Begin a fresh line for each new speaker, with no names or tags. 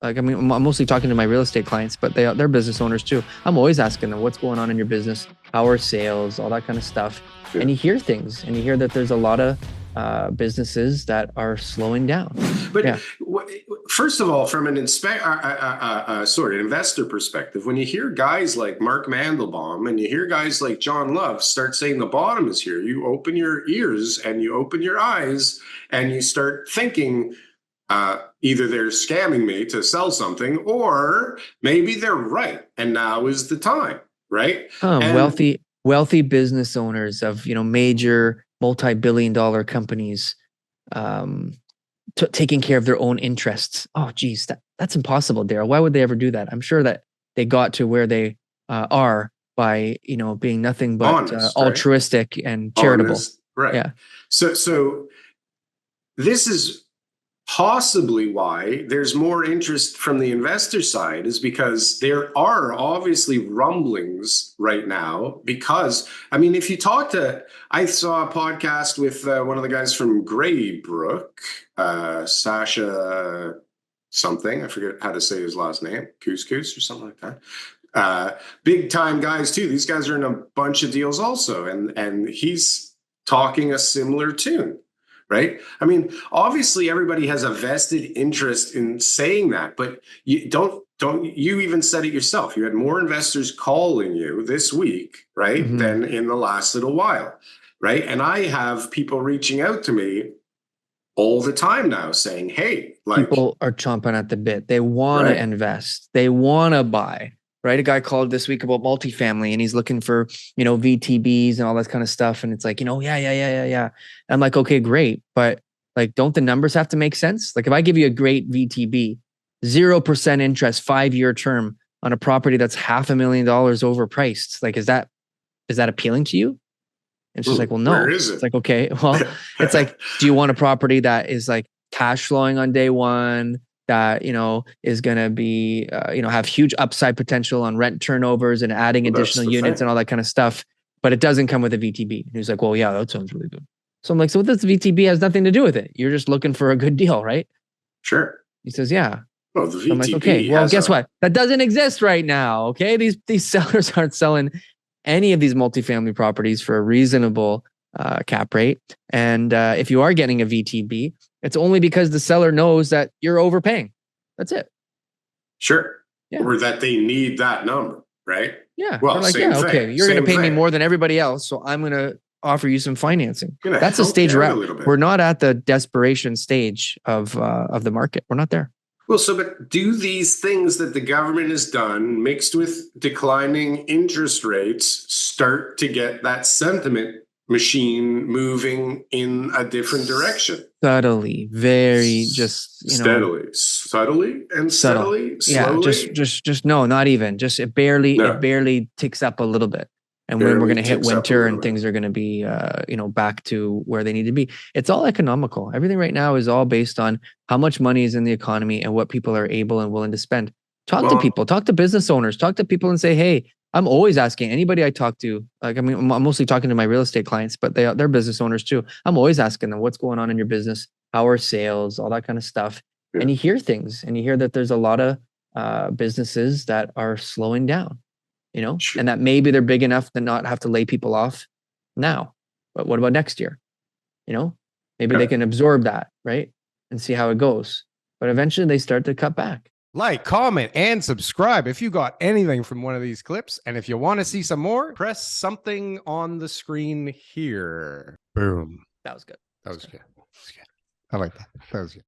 Like, I mean, I'm mostly talking to my real estate clients, but they're business owners too. I'm always asking them, what's going on in your business? How are sales? All that kind of stuff.
Yeah.
And you hear things, and you hear that there's a lot of businesses that are slowing down.
But
yeah.
First of all, from an investor perspective, when you hear guys like Mark Mandelbaum and you hear guys like John Love start saying the bottom is here, you open your ears and you open your eyes and you start thinking, either they're scamming me to sell something, or maybe they're right, and now is the time, right?
Wealthy business owners of major multi-billion-dollar companies, taking care of their own interests. Oh, geez, that's impossible, Darryl. Why would they ever do that? I'm sure that they got to where they are by being nothing but honest, altruistic and charitable.
Honest, right?
Yeah.
So this is possibly why there's more interest from the investor side, is because there are obviously rumblings right now. Because, I mean, if you talk to, I saw a podcast with one of the guys from Graybrook, Sasha something, I forget how to say his last name, Couscous or something like that. Big time guys too. These guys are in a bunch of deals also. And he's talking a similar tune. Right. I mean, obviously, everybody has a vested interest in saying that, but you you even said it yourself. You had more investors calling you this week, right, than in the last little while. Right. And I have people reaching out to me all the time now saying, hey, like,
people are chomping at the bit. They want to invest. They want to buy. Right. A guy called this week about multifamily, and he's looking for, VTBs and all that kind of stuff. And it's like, yeah. I'm like, okay, great. But like, don't the numbers have to make sense? Like, if I give you a great VTB, 0% interest, 5-year term on a property that's $500,000 overpriced, like, is that appealing to you? And it's just like, well, no.
Where is it?
It's like, okay, well, it's like, do you want a property that is like cash flowing on day one, that is going to be have huge upside potential on rent turnovers and adding additional units and all that kind of stuff, but it doesn't come with a VTB? And he's like, well, yeah, that sounds really good. So I'm like, so this VTB has nothing to do with it. You're just looking for a good deal, right?
Sure.
He says, yeah.
Well, the VTB
I'm like, okay, well, guess what? That doesn't exist right now. Okay, these sellers aren't selling any of these multifamily properties for a reasonable cap rate. And if you are getting a VTB, it's only because the seller knows that you're overpaying. That's it.
Sure. Yeah. Or that they need that number, right?
Yeah.
Well,
like, yeah, okay, you're going to pay me more than everybody else, so I'm going to offer you some financing. That's a stage we're at. We're not at the desperation stage of the market. We're not there.
Well, but do these things that the government has done, mixed with declining interest rates, start to get that sentiment machine moving in a different direction?
Subtly, very just,
subtly and steadily,
slowly? Yeah, just no, not even. Just it barely ticks up a little bit. And when we're going to hit winter and things are going to be, back to where they need to be. It's all economical. Everything right now is all based on how much money is in the economy and what people are able and willing to spend. Talk to people, talk to business owners, talk to people and say, hey, I'm always asking anybody I talk to, like, I mean, I'm mostly talking to my real estate clients, but they're business owners too. I'm always asking them, what's going on in your business? How are sales? All that kind of stuff. Yeah. And you hear things, and you hear that there's a lot of businesses that are slowing down.
Sure.
And that maybe they're big enough to not have to lay people off now. But what about next year? Maybe they can absorb that, right? And see how it goes. But eventually they start to cut back.
Like, comment, and subscribe if you got anything from one of these clips. And if you want to see some more, press something on the screen here. Boom.
That was good.
That was good. I like that. That was good.